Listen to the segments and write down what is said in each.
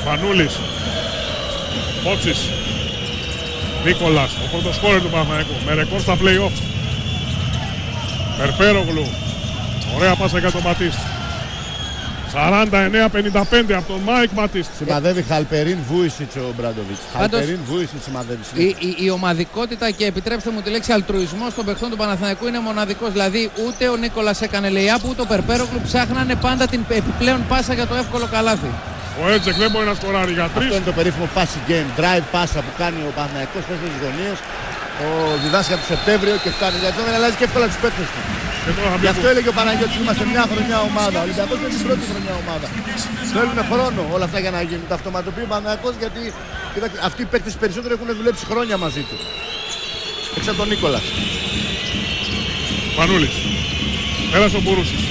Σπανούλης. Φώτσης. Νίκολας, ο πρώτος σκόρερ του Παναθηναϊκού, με ρεκόρ στα play-off. Περπέρογλου. Ωραία πάσα για τον Μπατίστ. 49-55 από τον Μάικ Μπατίστ. Σημαδεύει Χαλπερίν Βούισιτς ο Μπράντοβιτς. Χαλπερίν Βούισιτς σημαδεύει. Η ομαδικότητα και επιτρέψτε μου τη λέξη αλτρουισμός των παιχτών του Παναθηναϊκού είναι μοναδικός. Δηλαδή ούτε ο Νίκολας έκανε lay-up, ούτε ο Περπέρογλου ψάχνανε πάντα την επιπλέον πάσα για το εύκολο καλάθι. Ο Έτζεκ δεν μπορεί να σκοράρει για 3. Αυτό είναι το περίφημο passing game, drive πάσα που κάνει ο Παναθηναϊκός στις γωνίες. Ο διδάσκαλος του Σεπτέμβριο και φτάνει. Γιατί δεν αλλάζει και εύκολα τους παίκτες του. Γι' αυτό έλεγε ο Παναγιώτης, είμαστε μια χρονιά ομάδα. Ο Ολυμπιακός είναι την πρώτη χρονιά ομάδα. Θέλουν χρόνο όλα αυτά για να γίνουν. Το αυτοματοποιεί ο Παναγιώτης γιατί αυτοί οι παίκτες περισσότερο έχουν δουλέψει χρόνια μαζί του. Έξω από τον Νίκολα. Πανούλης. Πέρασε ο Μπουρούσης.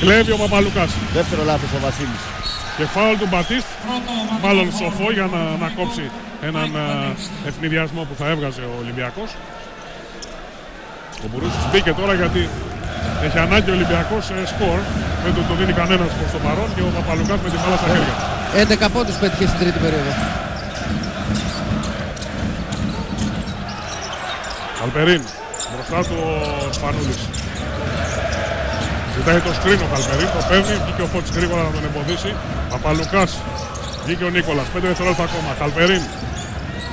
Κλέβει ο Παπαλουκάς. Δεύτερο λάθος ο Βασίλης. Και φάουλ του Μπατίστ. Μάλλον σοφό για να κόψει έναν ευνηδιασμό που θα έβγαζε ο Ολυμπιακός. Ο Μπουρούσης μπήκε τώρα γιατί έχει ανάγκη ο Ολυμπιακός σκορ. Δεν το δίνει κανένας προς το παρόν και ο Παπαλουκάς με την μπάλα στα χέρια. 11 πόντους πέτυχε στην τρίτη περίοδο. Καλπερίν. Μπροστά του ο Σπανούλης. Ζητάει το σκριν ο Καλπερίν, το παίρνει, βγήκε ο Φώτης γρήγορα να τον εμποδίσει. Παπαλουκάς, βγήκε ο Νίκολας, 5 δευτερόλεπτα ακόμα. Καλπερίν,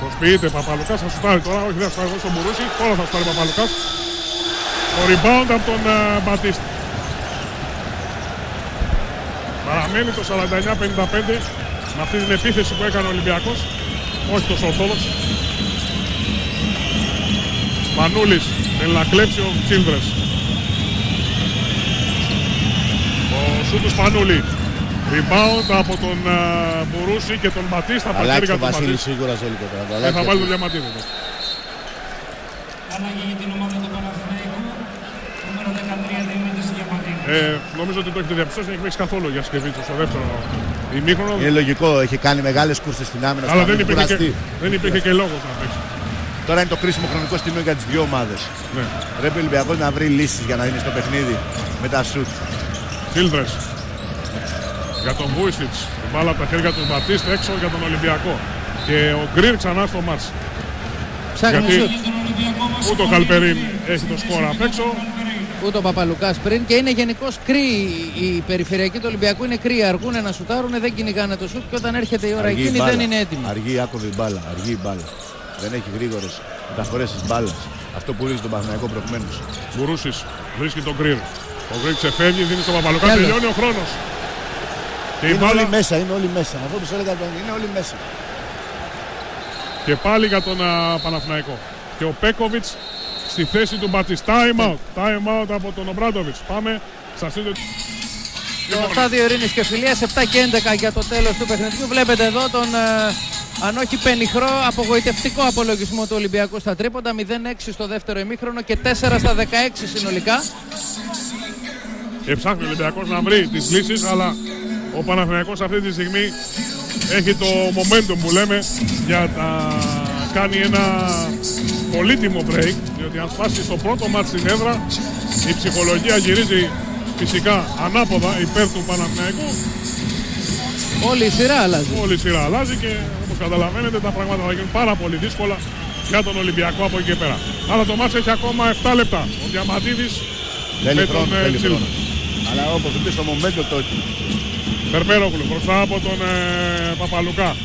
προσποιείται Παπαλουκάς, θα σουτάρει τώρα, όχι δεν θα σουτάρει στον Μπουρούση, τώρα θα σουτάρει Παπαλουκάς. Το rebound από τον Μπατίστ. Παραμένει το 49-55 με αυτή την επίθεση που έκανε ο Ολυμπιακός, όχι τόσο ορθόδοξο. Μανούλης, θέλει να κλέψει ο Τσίλδρες. Σου του Σπανούλη. Rebound από τον Μπουρούση και τον Μπατίστα. Αλλάξει ο Βασίλης σίγουρα σε λίγο τώρα. Θα βάλει το διαματίδι. Αλλαγή για την ομάδα του Παναθηναϊκού. Νούμερο 13 Δημήτρης Διαμαντίδης. Νομίζω ότι το έχετε διαπιστώσει, δεν έχει παίξει καθόλου για Σκεβίτσο στο δεύτερο ημίχρονο. Είναι λογικό, έχει κάνει μεγάλες κούρσες στην άμυνα. Αλλά δεν υπήρχε και λόγος να παίξει. Τώρα είναι το κρίσιμο χρονικό σημείο για τις δύο ομάδες. Ναι. Πρέπει ο Ολυμπιακός να βρει λύσεις για να είναι στο παιχνίδι με τα σουτ. Τσίλδρες για τον Βούισιτς, η μπάλα από τα χέρια του Μπατίστ έξω για τον Ολυμπιακό και ο Γκριν ξανά στο μάτς. Γιατί ούτε ο Καλπερίν έχει το σκορ απ' έξω, ούτε ο Παπαλουκάς πριν και είναι γενικώς κρύοι. Η περιφερειακή του Ολυμπιακού είναι κρύοι, αργούν να σουτάρουν, δεν κυνηγάνε το σουτ και όταν έρχεται η ώρα εκείνη δεν είναι έτοιμοι. Αργή άκοβη μπάλα, αργή η μπάλα. Δεν έχει γρήγορες μεταφορές της μπάλας. Αυτό που ρίχνει τον Παναθηναϊκό προηγουμένως. Μπουρούσης βρίσκει τον Γκριν. Ο Γκριν ξεφεύγει, δίνει στον Παπαλουκά, τελειώνει ο χρόνος. Και είναι όλοι μέσα, είναι όλοι μέσα. Αυτό που σου έλεγα είναι όλοι μέσα. Και πάλι για τον Παναθηναϊκό. Και ο Πέκοβιτς στη θέση του Μπατιστ. Time out. Time out από τον Ομπράντοβιτς. Πάμε στα σύντομα. Το στάδιο ειρήνης και φιλίας 7 και 11 για το τέλος του παιχνιδιού. Βλέπετε εδώ τον αν όχι πενιχρό, απογοητευτικό απολογισμό του Ολυμπιακού στα τρίποντα. 0-6 στο δεύτερο ημίχρονο και 4 στα 16 συνολικά. Και ψάχνει ο Ολυμπιακός να βρει τις λύσεις, αλλά ο Παναθηναϊκός αυτή τη στιγμή έχει το momentum που λέμε για να κάνει ένα πολύτιμο break, διότι αν σπάσει στο πρώτο μάτς στην έδρα η ψυχολογία γυρίζει φυσικά ανάποδα υπέρ του Παναθηναϊκού. Όλη η σειρά αλλάζει. Όλη η σειρά αλλάζει και όπως καταλαβαίνετε τα πράγματα θα γίνουν πάρα πολύ δύσκολα για τον Ολυμπιακό από εκεί και πέρα. Αλλά το μάτς έχει ακόμα 7 λεπτά. Ο Διαμαντίδης με τον Τσίλ. Αλλά όπως δείτε στο momentum το έχει. Περπέρογλου μπροστά από τον Παπαλουκά.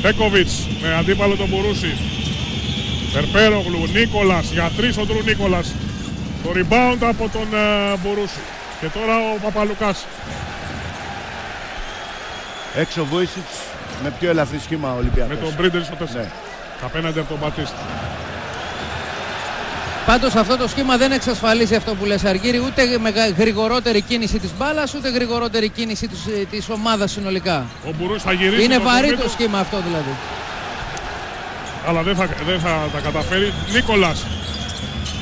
Πέκοβιτς με αντίπαλο τον Μπουρούση. Περπέρογλου, Νίκολας, για 3 ο Ντρου Νίκολας. Το rebound από τον Μπουρούση. Και τώρα ο Παπαλουκάς. Έξω ο Βούισιτς με πιο ελαφρύ σχήμα ο Ολυμπιακός. Με τον Μπρίντερ στο 4. Ναι. Απέναντι από τον Μπατίστα. Πάντως αυτό το σχήμα δεν εξασφαλίζει αυτό που λες Αργύρη, ούτε με γρηγορότερη κίνηση της μπάλας, ούτε γρηγορότερη κίνηση της ομάδας συνολικά. Ο Μπουρούς θα γυρίσει. Είναι βαρύ το σχήμα αυτό δηλαδή. Αλλά δεν θα τα καταφέρει. Νίκολας.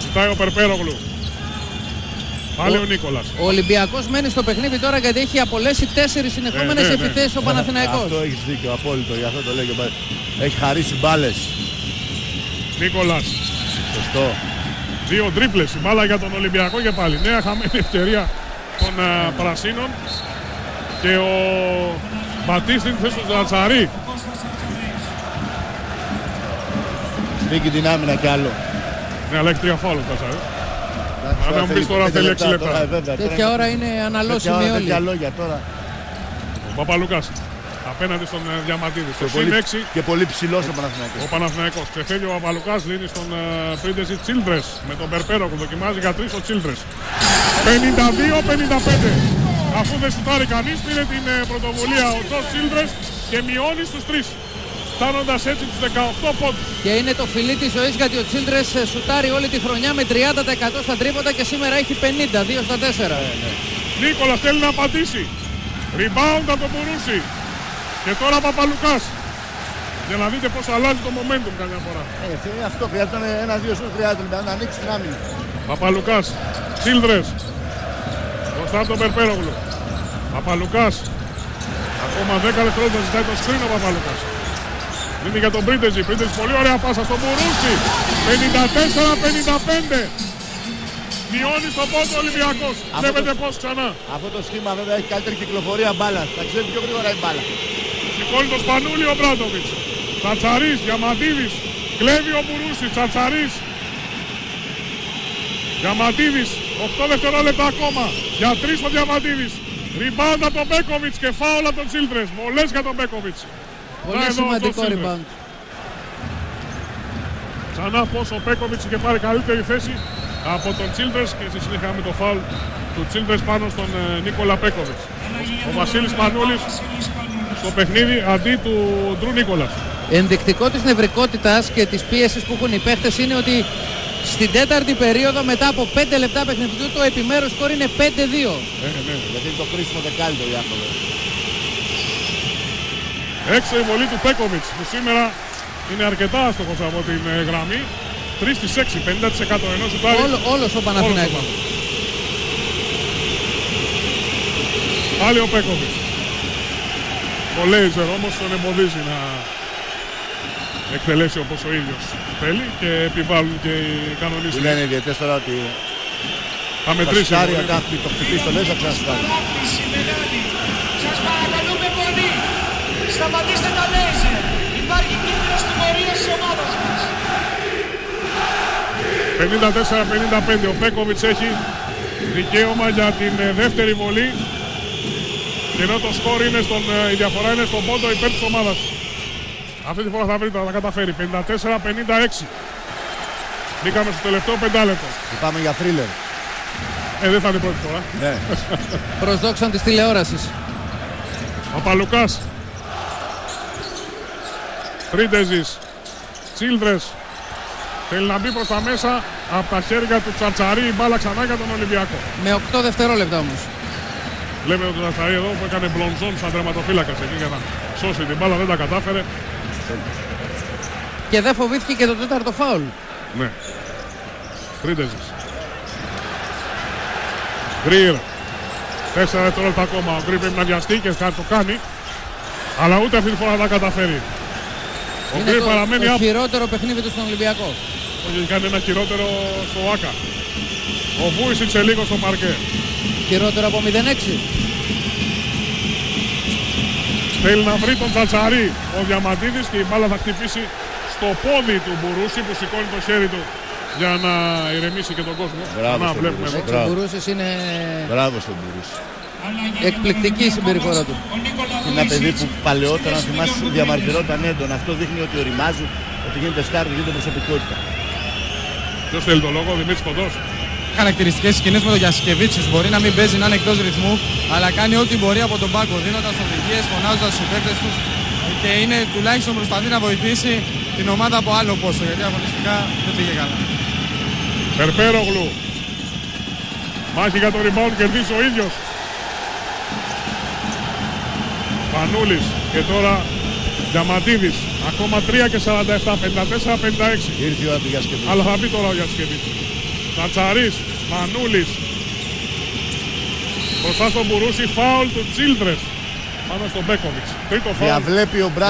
Ζητάει ο Περπέρογλου. Πάλι ο Νίκολας. Ο Ολυμπιακός μένει στο παιχνίδι τώρα γιατί έχει απολέσει 4 συνεχόμενες επιθέσεις ο Παναθηναϊκός. Αυτό έχεις δίκιο, απόλυτο, γι' αυτό το λέω και έχει χαρίσει μπάλες. Νίκολας. Σωστό. 2 τρίπλες, η μπάλα για τον Ολυμπιακό και πάλι. Νέα χαμένη ευκαιρία των Πρασίνων. Και ο Μπατί στην θέση του Τσατσαρί. Σφίγγει την άμυνα κι άλλο. Ναι, αλλά έχει 3 φάουλ ο Τσατσαρί. Αν μου πεις τώρα θέλει 6 λεπτά. Τέτοια ώρα είναι αναλώσιμοι όλοι. Τέτοια λόγια τώρα. Ο Παπαλουκάς απέναντι στον Διαμαντίδη. Στο συν 6. Και πολύ ψηλός ο Παναθηναϊκός. Ο Παναθηναϊκός. Ξεφεύγει ο Παπαλουκάς, δίνει στον Πρίντεζι Τσίλντρες με τον Περπέρο που δοκιμάζει για 3 ο Τσίλντρες. 52-55. Αφού δεν σουτάρει κανείς, πήρε την πρωτοβουλία ο Τζορτ Τσίλντρες και μειώνει στους 3. Φτάνοντας έτσι τους 18 πόντους. Και είναι το φιλί της ζωής γιατί ο Τσίλντρες σουτάρει όλη τη χρονιά με 30% στα τρίποτα και σήμερα έχει 50, 2 στα 4. Νίκολας θέλει να πατήσει. Rebound από τον Μπουρούση. Και τώρα Παπαλουκάς. Για να δείτε πώς αλλάζει το momentum καμιά φορά. Αυτό χρειάζεται ένα-δύο σουτ, χρειάζεται να ανοίξει την άμυνα. Παπαλουκάς. Τσίλντρες. Μπροστά από τον Περπέρογλου. Παπαλουκάς. Ακόμα 10 δευτερόλεπτα ζητάει το screen ο Παπαλουκάς. Δίνει για τον Πρίντεζι. Πρίντεζι πολύ ωραία πάσα στον Μπουρούση. 54-55. Μειώνει στον πόντο ο Ολυμπιακός. Βλέπετε πώς ξανά. Αυτό το σχήμα βέβαια έχει καλύτερη κυκλοφορία μπάλας. Θα ξέρει πιο γρήγορα η μπάλα. Σηκώνει το Σπανούλι ο Μπράντοβιτς. Τσατσαρής, Διαμαντίδης. Κλέβει ο Μπουρούσης. Τσατσαρής. Διαμαντίδης. 8 δευτερόλεπτα ακόμα. Για 3 ο Διαμαντίδης. Rebound από τον Μπέκοβιτς και φάουλ από τον Τσίλντρες. Μολές για τον Μπέκοβιτς. Πολύ σημαντικό rebound. Ξανά πως ο Μπέκοβιτς είχε πάρει καλύτερη θέση από τον Τσίλντρες και στη συνέχεια με το φάουλ του Τσίλντρες πάνω στον Νίκολα Μπέκοβιτς. Ο Βασίλης Πανούλης στο παιχνίδι αντί του Ντρου Νίκολας. Ενδεικτικό της νευρικότητας και της πίεσης που έχουν οι παίχτες είναι ότι στην τέταρτη περίοδο μετά από 5 λεπτά παιχνιδιού το επιμέρους σκορ είναι 5-2. Ναι. Γιατί είναι το κρίσιμο δεκάλυτο η άθλο. Έξω η βολή του Μπέκοβιτς που σήμερα είναι αρκετά άστοχος από την γραμμή. 3 στις 6, 50% ενώ σου πάρει όλος ο Παναθηναϊκός. Πάλι ο Μπέκοβιτς. Ο Λέιζερ όμως τον εμποδίζει να εκτελέσει όπως ο ίδιος θέλει και επιβάλλουν και οι κανονίστες. Λένε οι διαιτητές τώρα ότι θα μετρήσει. Το χτυπήσει το Λέιζερ, ξανασκάρει. Σας παρακαλούμε πολύ. Σταματήστε τα Λέιζερ. Υπάρχει κίνδυνος τιμωρίας της ομάδας μας. 54-55. Ο Μπέκοβιτς έχει δικαίωμα για την δεύτερη βολή. Και ενώ το σκορ είναι η διαφορά είναι στον πόντο υπέρ της ομάδας. Αυτή τη φορά θα βρει, θα καταφέρει. 54-56. Μπήκαμε στο τελευταίο 5 λεπτό. Πάμε για θρίλερ. Δεν θα είναι η πρώτη φορά. Ναι. Προσδόξαν της τηλεόρασης. Παπαλουκάς. Πρίντεζης. Τσίλντρες. Θέλει να μπει προς τα μέσα. Από τα χέρια του Τσατσαρί η μπάλα ξανά για τον Ολυμπιακό. Με 8 δευτερόλεπτα όμως. Βλέπετε τον Τσατσαρί εδώ που έκανε μπλονζόν σαν τερματοφύλακας εκεί για να σώσει την μπάλα. Δεν τα κατάφερε. Και δεν φοβήθηκε και το τέταρτο φάουλ. Ναι. Πρίντεζης. Γκρι. 4 δευτερόλεπτα ακόμα. Ο Γκρι πρέπει να βιαστεί και το κάνει. Αλλά ούτε αυτή τη φορά θα καταφέρει. Ο Είναι Γκρι παραμένει το χειρότερο παιχνίδι του στον Ολυμπιακό. Όχι, κάνει ένα χειρότερο στο ΆΚΑ. Ο Βούισιτς σε λίγο στο παρκέ. Χειρότερο από 0-6. Θέλει να βρει τον Τσατσαρί ο Διαμαντίδης και η μπάλα θα χτυπήσει στο πόδι του Μπουρούση που σηκώνει το χέρι του για να ηρεμήσει και τον κόσμο. Μπράβο στον βλέπουμε Μπουρούση. εδώ. Ο Μπουρούσης είναι Μπράβο στον Μπουρούση. εκπληκτική η συμπεριφορά του. Είναι ένα παιδί που παλαιότερα, αν θυμάσαι, διαμαρτυρόταν έντονα. Αυτό δείχνει ότι οριμάζει, ότι γίνεται στάρ, γίνεται προσωπικότητα. Ποιος θέλει το λόγο, Δημήτρης Κοντός. Χαρακτηριστικές σκηνές με τον Γιασκεβίτσιους. Μπορεί να μην παίζει, να είναι εκτός ρυθμού, αλλά κάνει ό,τι μπορεί από τον πάγκο, δίνοντας οδηγίες, φωνάζοντας στους παίκτες τους και είναι τουλάχιστον προσπαθεί να βοηθήσει την ομάδα από άλλο πόσο, γιατί αγωνιστικά δεν πήγε καλά. Περπέρογλου. Μάχη για το rebound, κερδίζει ο ίδιος. Πανούλης και τώρα Διαμαντίδης. Ακόμα 3 και 47, 54-56. Ήρθε η ώρα του Γιασκεβίτσιου. Αλλά θα μπει τώρα ο Γιασκεβίτσιους. Τσατσαρής, Μανούλης. Μπροστά στον Μπουρούση, φάουλ του Τσίλντρες. Πάνω στον Μπέκοβιτς. Τρίτο φάουλ. Διαβλέπει ο Μπράντοβιτς.